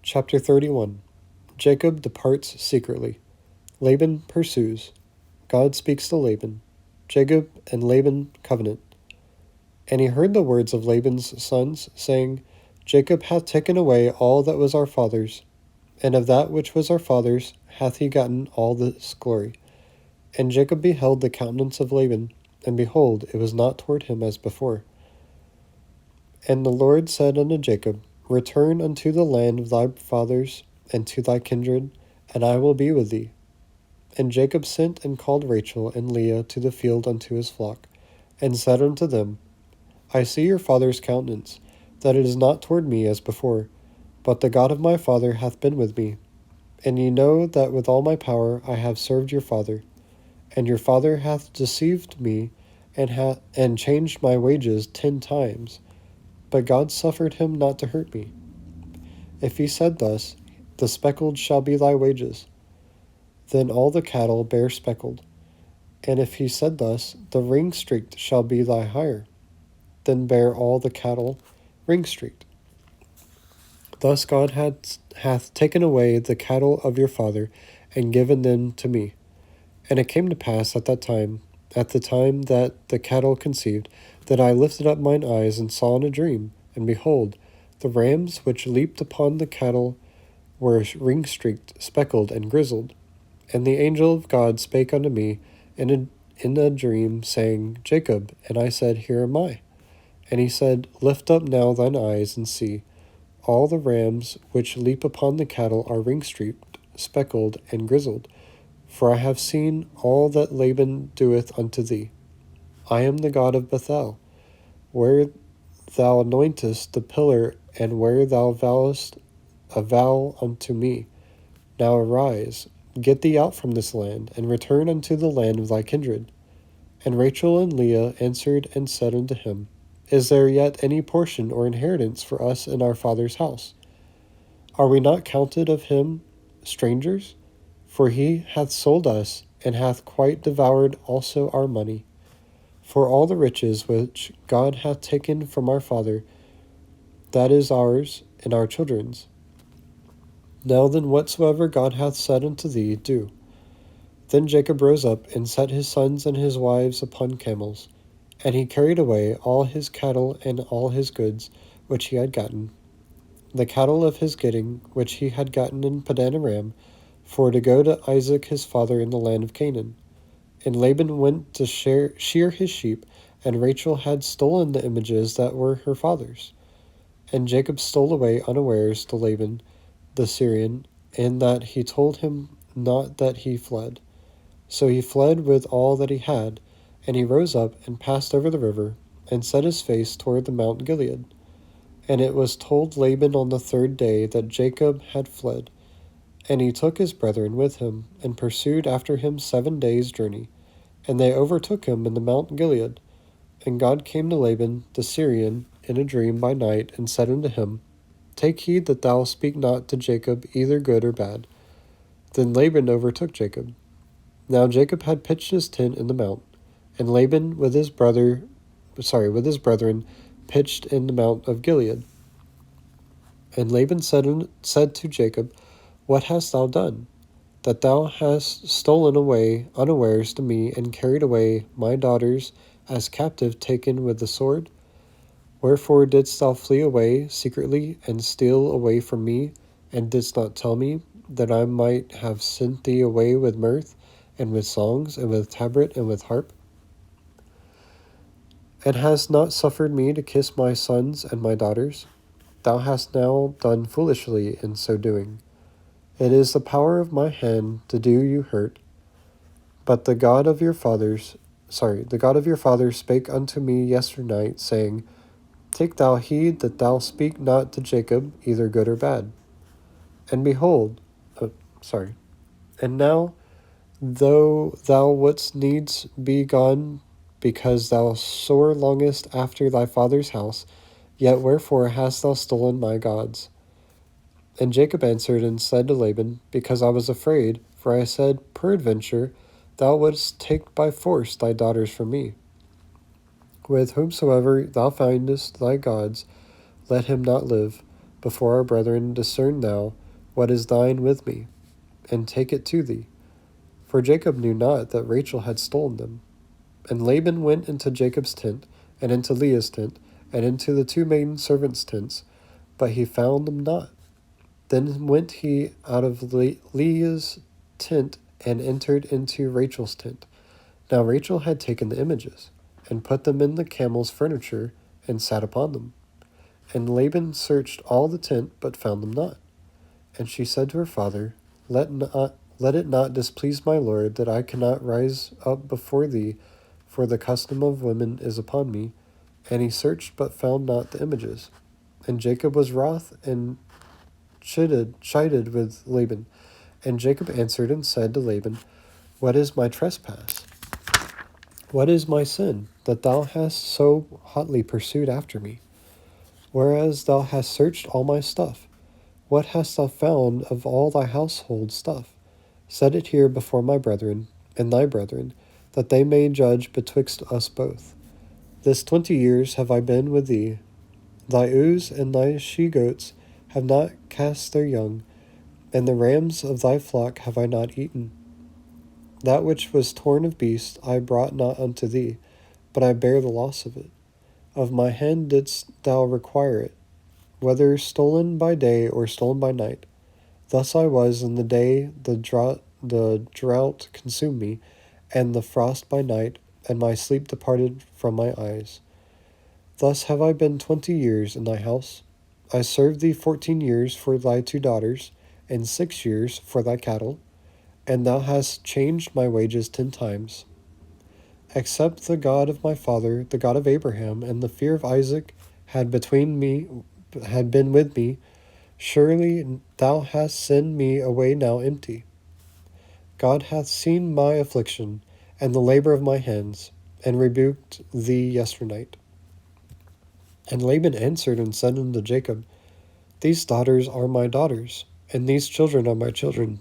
Chapter 31. Jacob departs secretly. Laban pursues. God speaks to Laban. Jacob and Laban covenant. And he heard the words of Laban's sons, saying, Jacob hath taken away all that was our father's, and of that which was our father's hath he gotten all this glory. And Jacob beheld the countenance of Laban, and behold, it was not toward him as before. And the Lord said unto Jacob, Return unto the land of thy fathers, and to thy kindred, and I will be with thee. And Jacob sent and called Rachel and Leah to the field unto his flock, and said unto them, I see your father's countenance, that it is not toward me as before, but the God of my father hath been with me. And ye know that with all my power I have served your father. And your father hath deceived me, and changed my wages 10 times. But God suffered him not to hurt me. If he said thus, The speckled shall be thy wages, then all the cattle bear speckled. And if he said thus, The ring-streaked shall be thy hire, then bear all the cattle ring-streaked. Thus God hath taken away the cattle of your father, and given them to me. And it came to pass at the time that the cattle conceived, that I lifted up mine eyes and saw in a dream, and behold, the rams which leaped upon the cattle were ring-streaked, speckled, and grizzled. And the angel of God spake unto me in a dream, saying, Jacob. And I said, Here am I. And he said, Lift up now thine eyes, and see. All the rams which leap upon the cattle are ring-streaked, speckled, and grizzled. For I have seen all that Laban doeth unto thee. I am the God of Bethel, where thou anointest the pillar, and where thou vowest a vow unto me. Now arise, get thee out from this land, and return unto the land of thy kindred. And Rachel and Leah answered and said unto him, Is there yet any portion or inheritance for us in our father's house? Are we not counted of him strangers? For he hath sold us, and hath quite devoured also our money. For all the riches which God hath taken from our father, that is ours and our children's. Now then, whatsoever God hath said unto thee, do. Then Jacob rose up, and set his sons and his wives upon camels, and he carried away all his cattle and all his goods which he had gotten, the cattle of his getting which he had gotten in Padan Aram, for to go to Isaac his father in the land of Canaan. And Laban went to shear his sheep, and Rachel had stolen the images that were her father's. And Jacob stole away unawares to Laban the Syrian, in that he told him not that he fled. So he fled with all that he had, and he rose up and passed over the river, and set his face toward the Mount Gilead. And it was told Laban on the 3rd day that Jacob had fled. And he took his brethren with him, and pursued after him 7 days' journey. And they overtook him in the Mount Gilead. And God came to Laban the Syrian in a dream by night, and said unto him, Take heed that thou speak not to Jacob either good or bad. Then Laban overtook Jacob. Now Jacob had pitched his tent in the mount, and Laban with his brethren pitched in the Mount of Gilead. And Laban said to Jacob, What hast thou done, that thou hast stolen away unawares to me, and carried away my daughters as captive taken with the sword? Wherefore didst thou flee away secretly, and steal away from me, and didst not tell me, that I might have sent thee away with mirth, and with songs, and with tabret, and with harp? And hast not suffered me to kiss my sons and my daughters? Thou hast now done foolishly in so doing. It is the power of my hand to do you hurt. But the God of your fathers spake unto me yesternight, saying, Take thou heed that thou speak not to Jacob either good or bad. And behold, and now, though thou wouldst needs be gone, because thou sore longest after thy father's house, yet wherefore hast thou stolen my gods? And Jacob answered and said to Laban, Because I was afraid, for I said, Peradventure thou wouldst take by force thy daughters from me. With whomsoever thou findest thy gods, let him not live. before our brethren, discern thou what is thine with me, and take it to thee. For Jacob knew not that Rachel had stolen them. And Laban went into Jacob's tent, and into Leah's tent, and into the two maiden servants' tents, but he found them not. Then went he out of Leah's tent, and entered into Rachel's tent. Now Rachel had taken the images, and put them in the camel's furniture, and sat upon them. And Laban searched all the tent, but found them not. And she said to her father, Let it not displease my lord, that I cannot rise up before thee, for the custom of women is upon me. And he searched, but found not the images. And Jacob was wroth, and chided with Laban. And Jacob answered and said to Laban, What is my trespass? What is my sin, that thou hast so hotly pursued after me? Whereas thou hast searched all my stuff, what hast thou found of all thy household stuff? Set it here before my brethren and thy brethren, that they may judge betwixt us both. This 20 years have I been with thee. Thy ewes and thy she-goats have not cast their young, and the rams of thy flock have I not eaten. That which was torn of beasts I brought not unto thee, but I bear the loss of it. Of my hand didst thou require it, whether stolen by day or stolen by night. Thus I was in the day the drought consumed me, and the frost by night, and my sleep departed from my eyes. Thus have I been 20 years in thy house. I served thee 14 years for thy 2 daughters, and 6 years for thy cattle, and thou hast changed my wages 10 times. Except the God of my father, the God of Abraham, and the fear of Isaac had been with me, surely thou hast sent me away now empty. God hath seen my affliction, and the labor of my hands, and rebuked thee yesternight. And Laban answered and said unto Jacob, These daughters are my daughters, and these children are my children,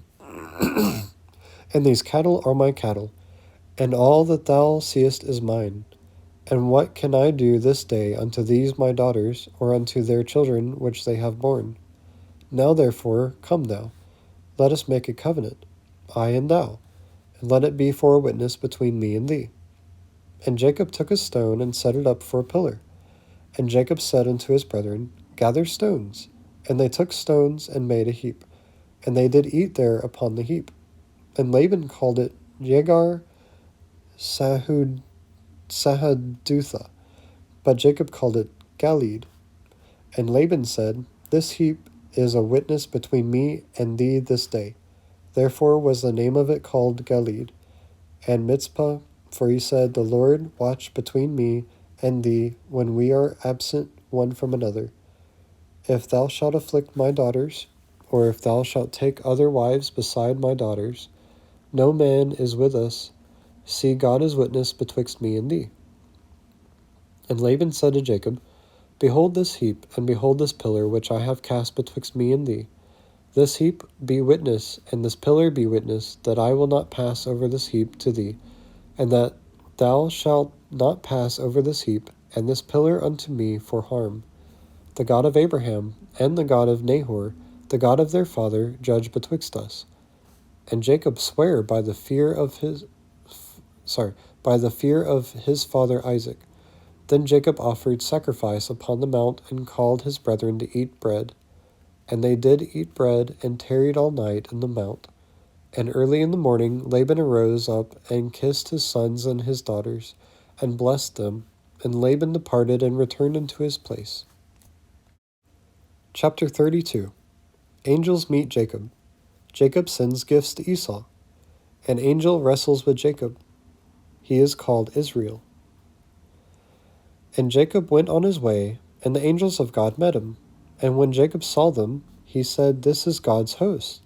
and these cattle are my cattle, and all that thou seest is mine. And what can I do this day unto these my daughters, or unto their children which they have borne? Now therefore, come thou, let us make a covenant, I and thou, and let it be for a witness between me and thee. And Jacob took a stone, and set it up for a pillar. And Jacob said unto his brethren, Gather stones. And they took stones, and made a heap. And they did eat there upon the heap. And Laban called it Jegar Sahadutha, but Jacob called it Galeed. And Laban said, This heap is a witness between me and thee this day. Therefore was the name of it called Galeed. And Mitzpah, for he said, The Lord watch between me and thee when we are absent one from another. If thou shalt afflict my daughters, or if thou shalt take other wives beside my daughters, no man is with us. See, God is witness betwixt me and thee. And Laban said to Jacob, Behold this heap, and behold this pillar which I have cast betwixt me and thee. This heap be witness, and this pillar be witness, that I will not pass over this heap to thee, and that thou shalt not pass over this heap and this pillar unto me for harm. The God of Abraham, and the God of Nahor, the God of their father, judge betwixt us. And Jacob sware by the fear of his father Isaac. Then Jacob offered sacrifice upon the mount, and called his brethren to eat bread. And they did eat bread, and tarried all night in the mount. And early in the morning Laban arose up, and kissed his sons and his daughters, and blessed them. And Laban departed, and returned unto his place. Chapter 32. Angels meet Jacob. Jacob sends gifts to Esau. An angel wrestles with Jacob. He is called Israel. And Jacob went on his way, and the angels of God met him. And when Jacob saw them, he said, This is God's host.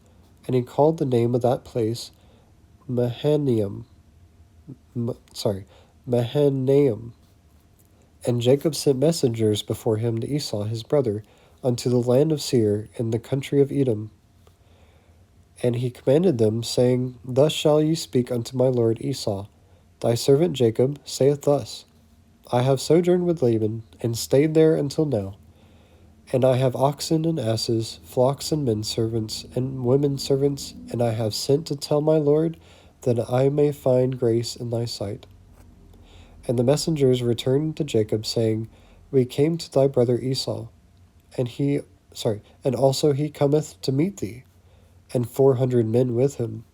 And he called the name of that place Mahanaim. And Jacob sent messengers before him to Esau his brother, unto the land of Seir, in the country of Edom. And he commanded them, saying, Thus shall ye speak unto my lord Esau. Thy servant Jacob saith thus, I have sojourned with Laban, and stayed there until now. And I have oxen and asses, flocks and men servants, and women servants, and I have sent to tell my Lord that I may find grace in thy sight. And the messengers returned to Jacob, saying, We came to thy brother Esau, and also he cometh to meet thee, and 400 men with him.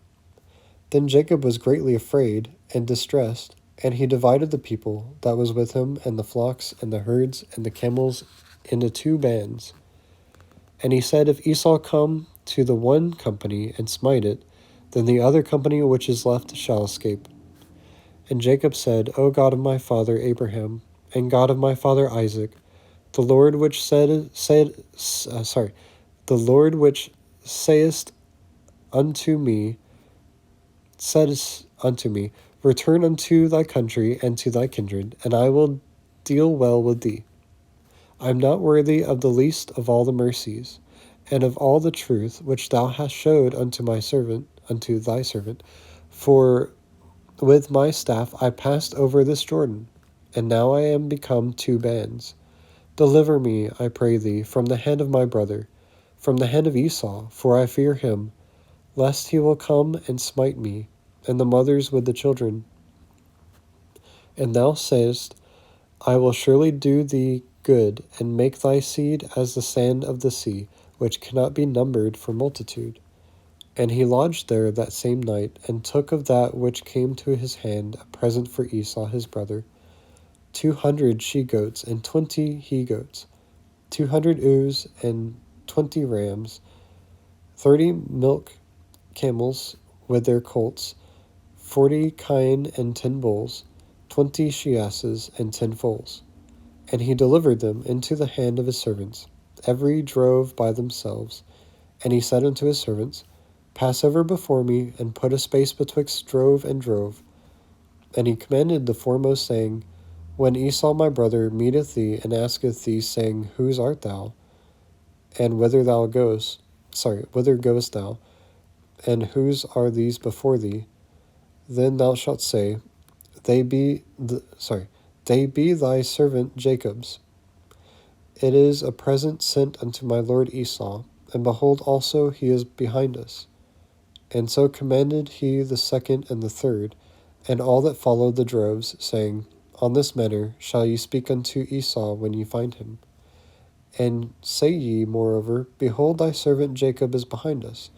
Then Jacob was greatly afraid and distressed, and he divided the people that was with him, and the flocks, and the herds, and the camels, into 2 bands. And he said, If Esau come to the one company and smite it, then the other company which is left shall escape. And Jacob said, O God of my father Abraham, and God of my father Isaac, the Lord which the Lord which saidst unto me, Return unto thy country and to thy kindred, and I will deal well with thee. I am not worthy of the least of all the mercies, and of all the truth which thou hast showed unto thy servant, for with my staff I passed over this Jordan, and now I am become 2 bands. Deliver me, I pray thee, from the hand of my brother, from the hand of Esau, for I fear him, lest he will come and smite me, and the mothers with the children. And thou sayest, I will surely do thee good, and make thy seed as the sand of the sea, which cannot be numbered for multitude. And he lodged there that same night, and took of that which came to his hand a present for Esau his brother, 200 she-goats and 20 he-goats, 200 ewes and 20 rams, 30 milk camels with their colts, 40 kine and 10 bulls, 20 she-asses and 10 foals. And he delivered them into the hand of his servants, every drove by themselves. And he said unto his servants, Pass over before me, and put a space betwixt drove and drove. And he commanded the foremost, saying, When Esau my brother meeteth thee, and asketh thee, saying, Whose art thou? And whither goest thou? And whose are these before thee? Then thou shalt say, They be thy servant Jacob's. It is a present sent unto my lord Esau, and behold, also he is behind us. And so commanded he the second and the third, and all that followed the droves, saying, On this manner shall ye speak unto Esau when ye find him. And say ye, moreover, Behold, thy servant Jacob is behind us.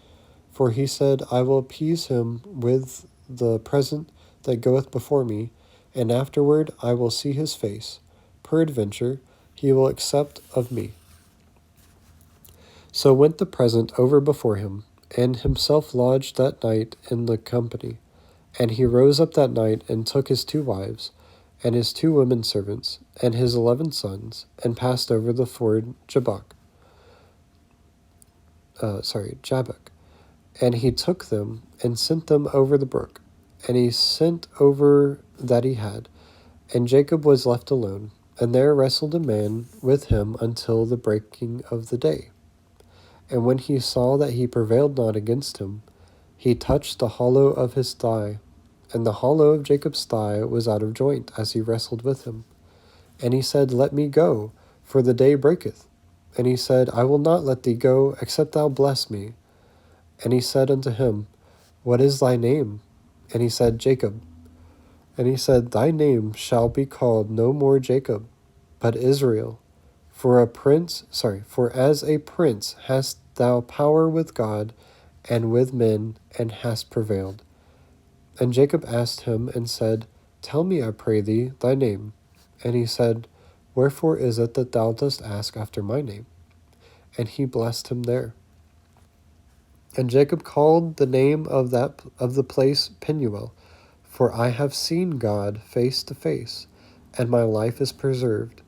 For he said, I will appease him with the present that goeth before me, and afterward I will see his face. Peradventure he will accept of me. So went the present over before him, and himself lodged that night in the company. And he rose up that night, and took his 2 wives, and his 2 women servants, and his 11 sons, and passed over the ford Jabbok. And he took them, and sent them over the brook. And he sent over that he had. And Jacob was left alone, and there wrestled a man with him until the breaking of the day. And when he saw that he prevailed not against him, he touched the hollow of his thigh, and the hollow of Jacob's thigh was out of joint as he wrestled with him. And he said, Let me go, for the day breaketh. And he said, I will not let thee go, except thou bless me. And he said unto him, What is thy name? And he said, Jacob. And he said, Thy name shall be called no more Jacob, but Israel. For as a prince hast thou power with God and with men, and hast prevailed. And Jacob asked him and said, Tell me, I pray thee, thy name. And he said, Wherefore is it that thou dost ask after my name? And he blessed him there. And Jacob called the name of the place Peniel, for I have seen God face to face, and my life is preserved.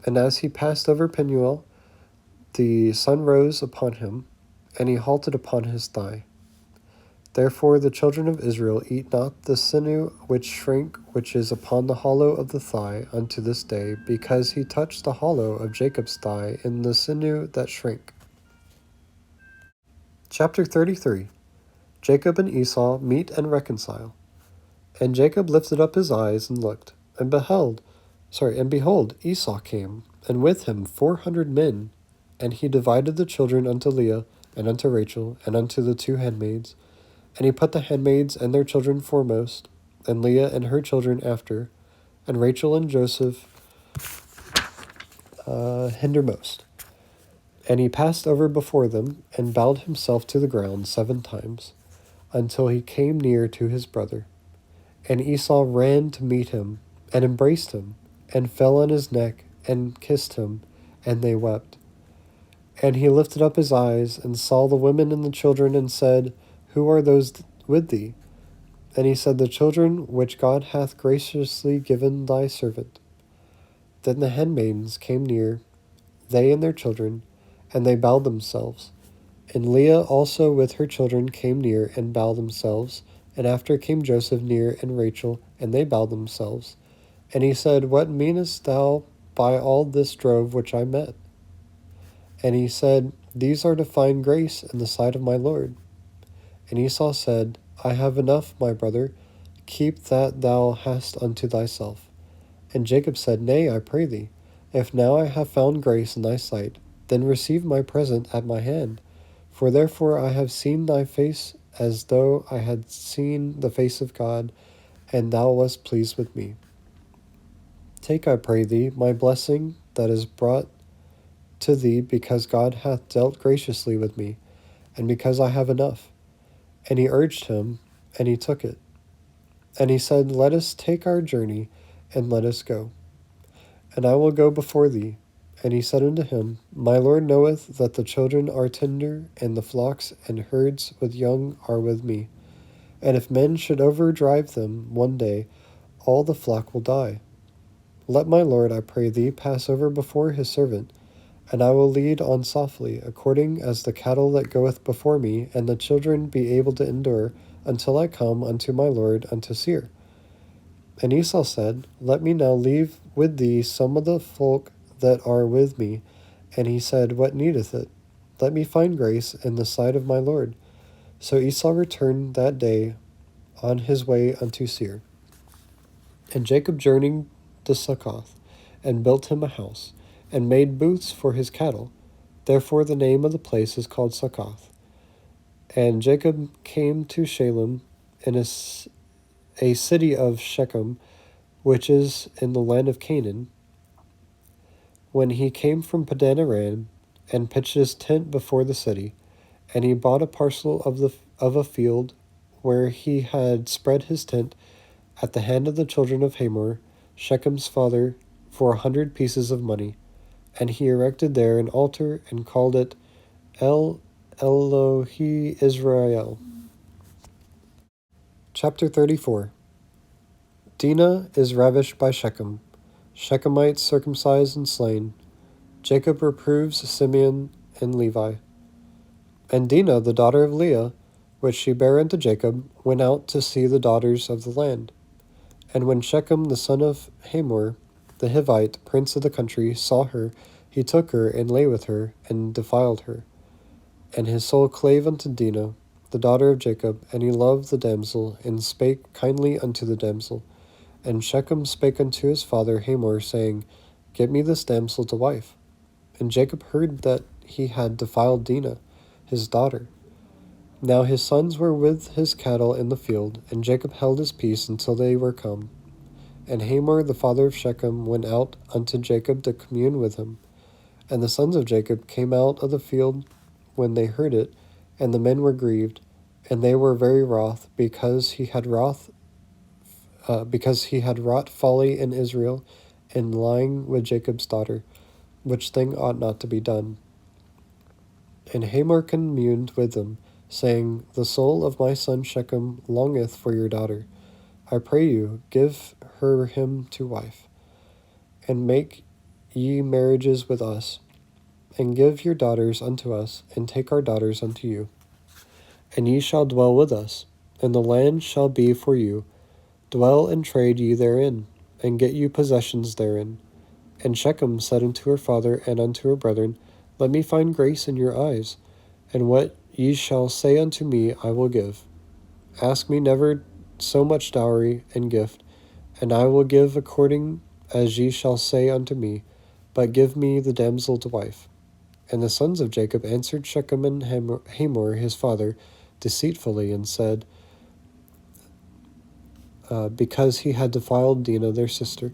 And as he passed over Peniel, the sun rose upon him, and he halted upon his thigh. Therefore the children of Israel eat not the sinew which is upon the hollow of the thigh unto this day, because he touched the hollow of Jacob's thigh in the sinew that shrank. Chapter 33. Jacob and Esau meet and reconcile. And Jacob lifted up his eyes and looked, and behold, Esau came, and with him 400 men. And he divided the children unto Leah, and unto Rachel, and unto the 2 handmaids. And he put the handmaids and their children foremost, and Leah and her children after, and Rachel and Joseph hindermost. And he passed over before them, and bowed himself to the ground 7 times, until he came near to his brother. And Esau ran to meet him, and embraced him, and fell on his neck, and kissed him, and they wept. And he lifted up his eyes, and saw the women and the children, and said, Who are those with thee? And he said, The children which God hath graciously given thy servant. Then the handmaidens came near, they and their children, and they bowed themselves. And Leah also with her children came near, and bowed themselves. And after came Joseph near, and Rachel, and they bowed themselves. And he said, What meanest thou by all this drove which I met? And he said, These are to find grace in the sight of my Lord. And Esau said, I have enough, my brother, keep that thou hast unto thyself. And Jacob said, Nay, I pray thee, if now I have found grace in thy sight, then receive my present at my hand. For therefore I have seen thy face as though I had seen the face of God, and thou wast pleased with me. Take, I pray thee, my blessing that is brought to thee, because God hath dealt graciously with me, and because I have enough. And he urged him, and he took it. And he said, Let us take our journey, and let us go. And I will go before thee. And he said unto him, My Lord knoweth that the children are tender, and the flocks and herds with young are with me. And if men should overdrive them one day, all the flock will die. Let my Lord, I pray thee, pass over before his servant, and I will lead on softly, according as the cattle that goeth before me, and the children be able to endure, until I come unto my Lord unto Seir. And Esau said, Let me now leave with thee some of the folk that are with me. And he said, What needeth it? Let me find grace in the sight of my Lord. So Esau returned that day on his way unto Seir. And Jacob journeyed to Succoth, and built him a house, and made booths for his cattle. Therefore the name of the place is called Succoth. And Jacob came to Shalem, in a city of Shechem, which is in the land of Canaan, when he came from Padan Aram, and pitched his tent before the city. And he bought a parcel of a field where he had spread his tent at the hand of the children of Hamor, Shechem's father, for 100 pieces of money. And he erected there an altar, and called it El Elohi Israel. Chapter 34. Dinah is ravished by Shechem. Shechemites circumcised and slain. Jacob reproves Simeon and Levi. And Dinah, the daughter of Leah, which she bare unto Jacob, went out to see the daughters of the land. And when Shechem the son of Hamor, the Hivite, prince of the country, saw her, he took her, and lay with her, and defiled her. And his soul clave unto Dinah, the daughter of Jacob, and he loved the damsel, and spake kindly unto the damsel. And Shechem spake unto his father Hamor, saying, Get me this damsel to wife. And Jacob heard that he had defiled Dinah, his daughter. Now his sons were with his cattle in the field, and Jacob held his peace until they were come. And Hamor the father of Shechem went out unto Jacob to commune with him. And the sons of Jacob came out of the field when they heard it, and the men were grieved, and they were very wroth, because he had wrought folly in Israel, in lying with Jacob's daughter, which thing ought not to be done. And Hamor communed with them, saying, The soul of my son Shechem longeth for your daughter. I pray you, give her him to wife, and make ye marriages with us, and give your daughters unto us, and take our daughters unto you. And ye shall dwell with us, and the land shall be for you. Dwell and trade ye therein, and get you possessions therein. And Shechem said unto her father and unto her brethren, Let me find grace in your eyes, and what ye shall say unto me I will give. Ask me never so much dowry and gift, and I will give according as ye shall say unto me. but give me the damsel to wife. And the sons of Jacob answered Shechem and Hamor his father deceitfully, and said, because he had defiled Dinah their sister.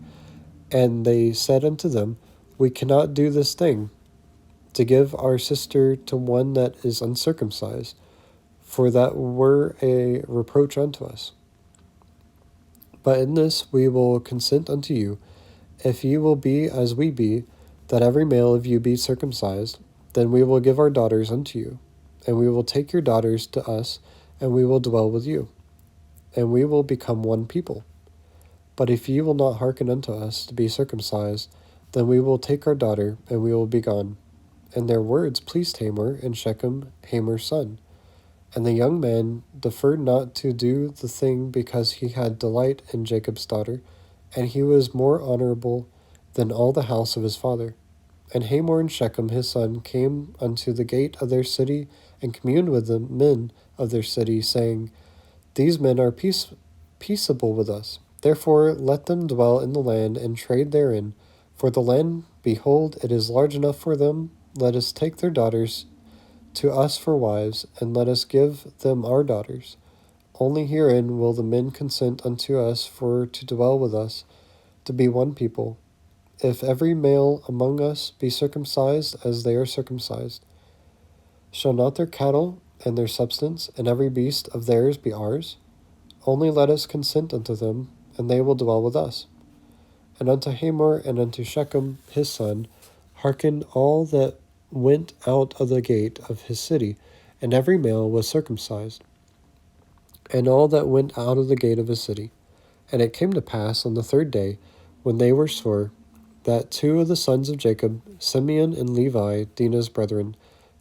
And they said unto them, We cannot do this thing, to give our sister to one that is uncircumcised, for that were a reproach unto us. But in this we will consent unto you, if ye will be as we be, that every male of you be circumcised, then we will give our daughters unto you, and we will take your daughters to us, and we will dwell with you, and we will become one people. But if ye will not hearken unto us to be circumcised, then we will take our daughter, and we will be gone. And their words pleased Hamor and Shechem, Hamor's son. And the young man deferred not to do the thing because he had delight in Jacob's daughter, and he was more honorable than all the house of his father. And Hamor and Shechem his son came unto the gate of their city, and communed with the men of their city, saying, These men are peaceable with us. Therefore let them dwell in the land, and trade therein. For the land, behold, it is large enough for them. Let us take their daughters to us for wives, and let us give them our daughters. Only herein will the men consent unto us for to dwell with us, to be one people, if every male among us be circumcised as they are circumcised. Shall not their cattle and their substance and every beast of theirs be ours? Only let us consent unto them, and they will dwell with us. And unto Hamor and unto Shechem his son hearkened all that went out of the gate of his city, and every male was circumcised, and all that went out of the gate of his city. And it came to pass on the third day, when they were sore, that two of the sons of Jacob, Simeon and Levi, Dinah's brethren,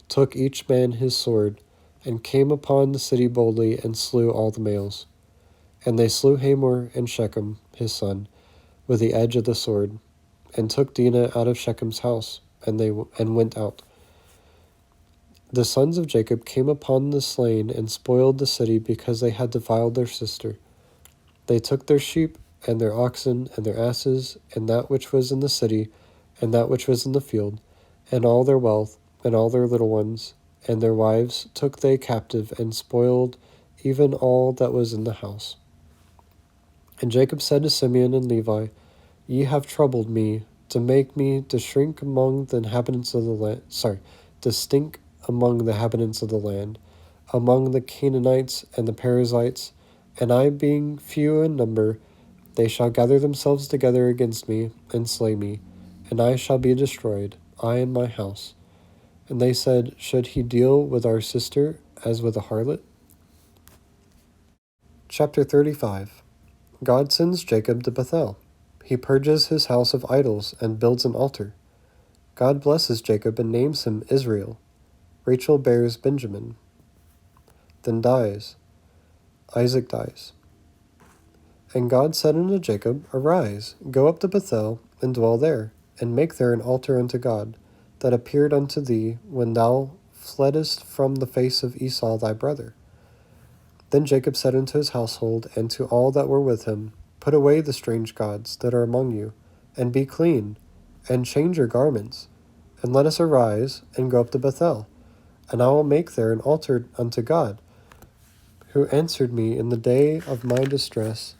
took each man his sword, and came upon the city boldly, and slew all the males. And they slew Hamor and Shechem his son with the edge of the sword, and took Dinah out of Shechem's house, and went out. The sons of Jacob came upon the slain, and spoiled the city, because they had defiled their sister. They took their sheep, and their oxen, and their asses, and that which was in the city, and that which was in the field, and all their wealth, and all their little ones, and their wives took they captive, and spoiled even all that was in the house. And Jacob said to Simeon and Levi, Ye have troubled me, to make me to shrink among the inhabitants of the land, to stink among the inhabitants of the land, among the Canaanites and the Perizzites, and I being few in number, they shall gather themselves together against me, and slay me, and I shall be destroyed, I and my house. And they said, Should he deal with our sister as with a harlot? Chapter 35. God sends Jacob to Bethel. He purges his house of idols and builds an altar. God blesses Jacob and names him Israel. Rachel bears Benjamin. Then dies. Isaac dies. And God said unto Jacob, Arise, go up to Bethel, and dwell there, and make there an altar unto God, that appeared unto thee when thou fleddest from the face of Esau thy brother. Then Jacob said unto his household, and to all that were with him, Put away the strange gods that are among you, and be clean, and change your garments, and let us arise, and go up to Bethel, and I will make there an altar unto God, who answered me in the day of my distress,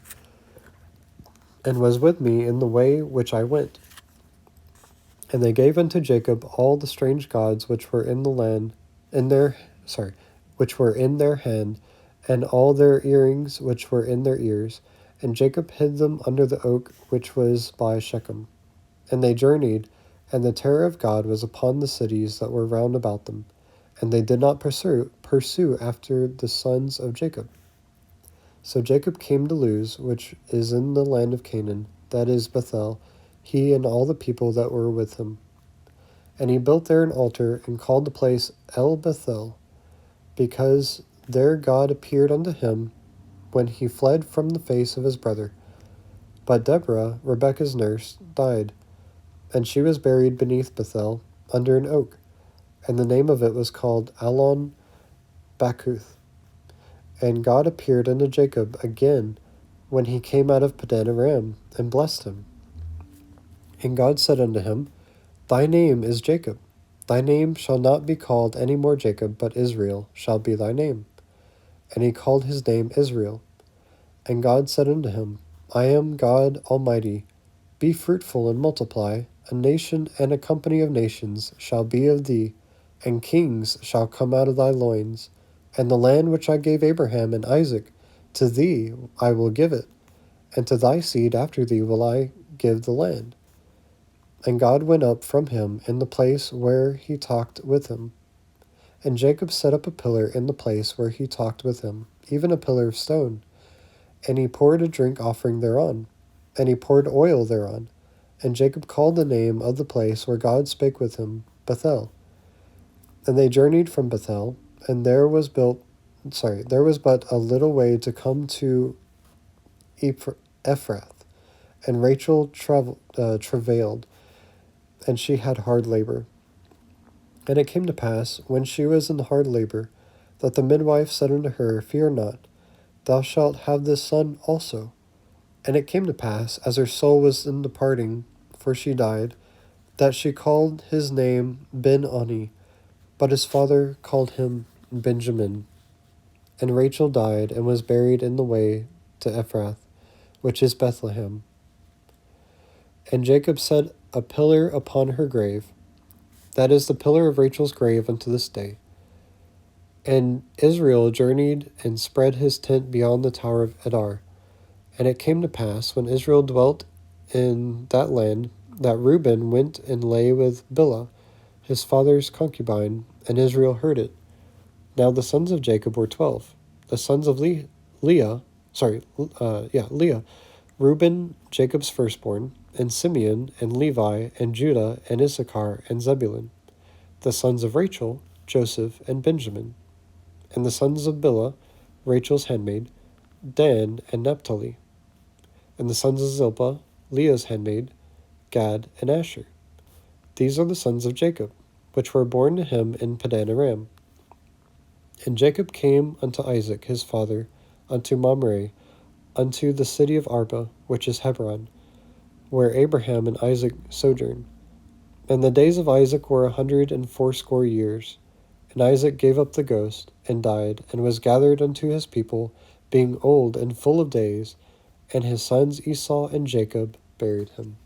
and was with me in the way which I went. And they gave unto Jacob all the strange gods which were in the land, which were in their hand, and all their earrings which were in their ears, and Jacob hid them under the oak which was by Shechem. And they journeyed, and the terror of God was upon the cities that were round about them, and they did not pursue after the sons of Jacob. So Jacob came to Luz, which is in the land of Canaan, that is Bethel, he and all the people that were with him. And he built there an altar, and called the place El Bethel, because there God appeared unto him when he fled from the face of his brother. But Deborah, Rebekah's nurse, died, and she was buried beneath Bethel, under an oak, and the name of it was called Allon Bachuth. And God appeared unto Jacob again when he came out of Padan Aram, and blessed him. And God said unto him, Thy name is Jacob. Thy name shall not be called any more Jacob, but Israel shall be thy name. And he called his name Israel. And God said unto him, I am God Almighty. Be fruitful and multiply. A nation and a company of nations shall be of thee, and kings shall come out of thy loins. And the land which I gave Abraham and Isaac, to thee I will give it, and to thy seed after thee will I give the land. And God went up from him in the place where he talked with him. And Jacob set up a pillar in the place where he talked with him, even a pillar of stone. And he poured a drink offering thereon, and he poured oil thereon. And Jacob called the name of the place where God spake with him, Bethel. And they journeyed from Bethel, and there was but a little way to come to Ephrath. And Rachel travailed, and she had hard labor. And it came to pass, when she was in hard labor, that the midwife said unto her, Fear not, thou shalt have this son also. And it came to pass, as her soul was in departing, for she died, that she called his name Ben-Oni, but his father called him Benjamin. And Rachel died, and was buried in the way to Ephrath, which is Bethlehem. And Jacob set a pillar upon her grave, that is the pillar of Rachel's grave unto this day. And Israel journeyed and spread his tent beyond the tower of Edar. And it came to pass, when Israel dwelt in that land, that Reuben went and lay with Bilhah, his father's concubine, and Israel heard it. Now the sons of Jacob were 12. The sons of Leah, Reuben, Jacob's firstborn, and Simeon, and Levi, and Judah, and Issachar, and Zebulun. The sons of Rachel, Joseph, and Benjamin. And the sons of Bilhah, Rachel's handmaid, Dan, and Naphtali. And the sons of Zilpah, Leah's handmaid, Gad, and Asher. These are the sons of Jacob, which were born to him in Padan Aram. And Jacob came unto Isaac his father, unto Mamre, unto the city of Arba, which is Hebron, where Abraham and Isaac sojourned. And the days of Isaac were 180 years. And Isaac gave up the ghost, and died, and was gathered unto his people, being old and full of days, and his sons Esau and Jacob buried him.